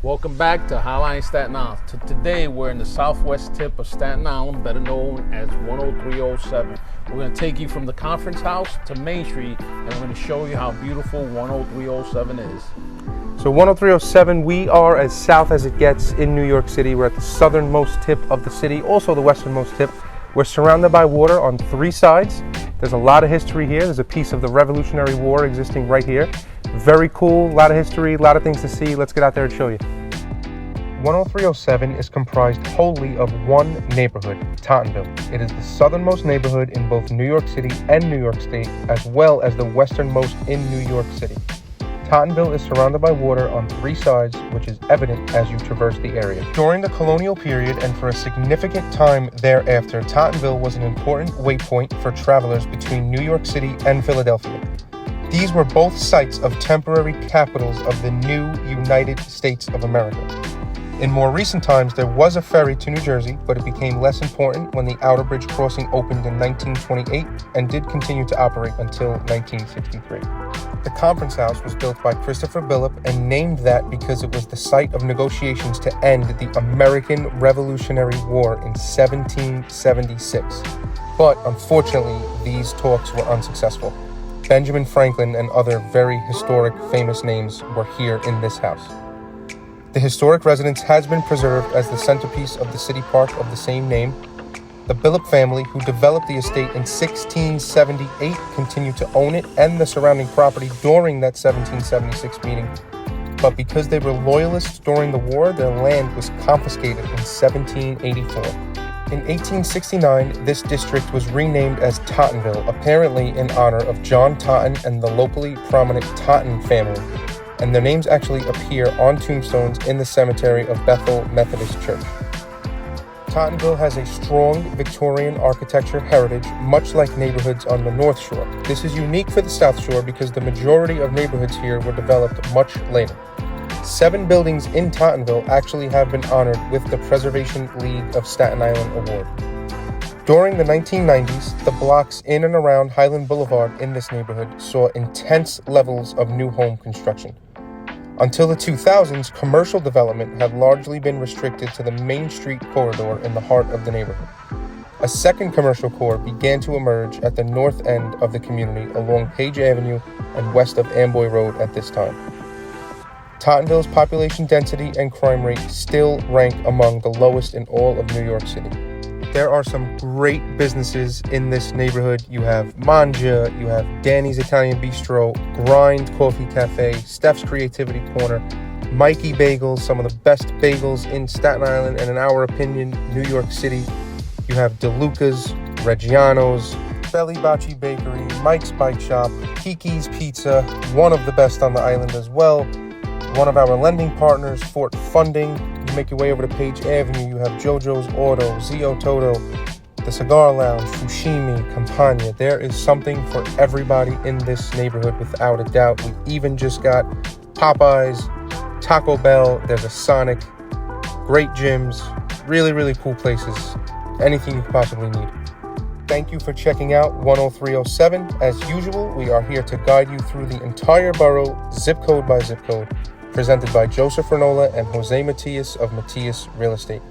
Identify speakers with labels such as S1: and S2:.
S1: Welcome back to Highline Staten Island. Today we're in the southwest tip of Staten Island, better known as 10307. We're going to take you from the conference house to Main Street, and we're going to show you how beautiful 10307 is.
S2: So 10307, we are as south as it gets in New York City. We're at the southernmost tip of the city, also the westernmost tip. We're surrounded by water on three sides. There's a lot of history here. There's a piece of the Revolutionary War existing right here. Very cool, a lot of history, a lot of things to see. Let's get out there and show you. 10307 is comprised wholly of one neighborhood, Tottenville. It is the southernmost neighborhood in both New York City and New York State, as well as the westernmost in New York City. Tottenville is surrounded by water on three sides, which is evident as you traverse the area. During the colonial period and for a significant time thereafter, Tottenville was an important waypoint for travelers between New York City and Philadelphia. These were both sites of temporary capitals of the new United States of America. In more recent times, there was a ferry to New Jersey, but it became less important when the Outerbridge Crossing opened in 1928 and did continue to operate until 1963. The conference house was built by Christopher Billop and named that because it was the site of negotiations to end the American Revolutionary War in 1776. But unfortunately, these talks were unsuccessful. Benjamin Franklin and other very historic, famous names were here in this house. The historic residence has been preserved as the centerpiece of the city park of the same name. The Billop family, who developed the estate in 1678, continued to own it and the surrounding property during that 1776 meeting. But because they were Loyalists during the war, their land was confiscated in 1784. In 1869, this district was renamed as Tottenville, apparently in honor of John Totten and the locally prominent Totten family. And their names actually appear on tombstones in the cemetery of Bethel Methodist Church. Tottenville has a strong Victorian architecture heritage, much like neighborhoods on the North Shore. This is unique for the South Shore because the majority of neighborhoods here were developed much later. 7 buildings in Tottenville actually have been honored with the Preservation League of Staten Island Award. During the 1990s, the blocks in and around Highland Boulevard in this neighborhood saw intense levels of new home construction. Until the 2000s, commercial development had largely been restricted to the Main Street corridor in the heart of the neighborhood. A second commercial core began to emerge at the north end of the community along Page Avenue and west of Amboy Road at this time. Tottenville's population density and crime rate still rank among the lowest in all of New York City. There are some great businesses in this neighborhood. You have Manja, you have Danny's Italian Bistro, Grind Coffee Cafe, Steph's Creativity Corner, Mikey Bagels, some of the best bagels in Staten Island and in our opinion, New York City. You have DeLuca's, Reggiano's, Belly Bacci Bakery, Mike's Bike Shop, Kiki's Pizza, one of the best on the island as well. One of our lending partners, Fort Funding. You make your way over to Page Avenue, you have JoJo's Auto, Zio Toto, the Cigar Lounge, Fushimi, Campagna. There is something for everybody in this neighborhood without a doubt. We even just got Popeyes, Taco Bell, there's a Sonic, great gyms, really, really cool places. Anything you could possibly need. Thank you for checking out 10307. As usual, we are here to guide you through the entire borough, zip code by zip code. Presented by Joseph Renola and Jose Matias of Matias Real Estate.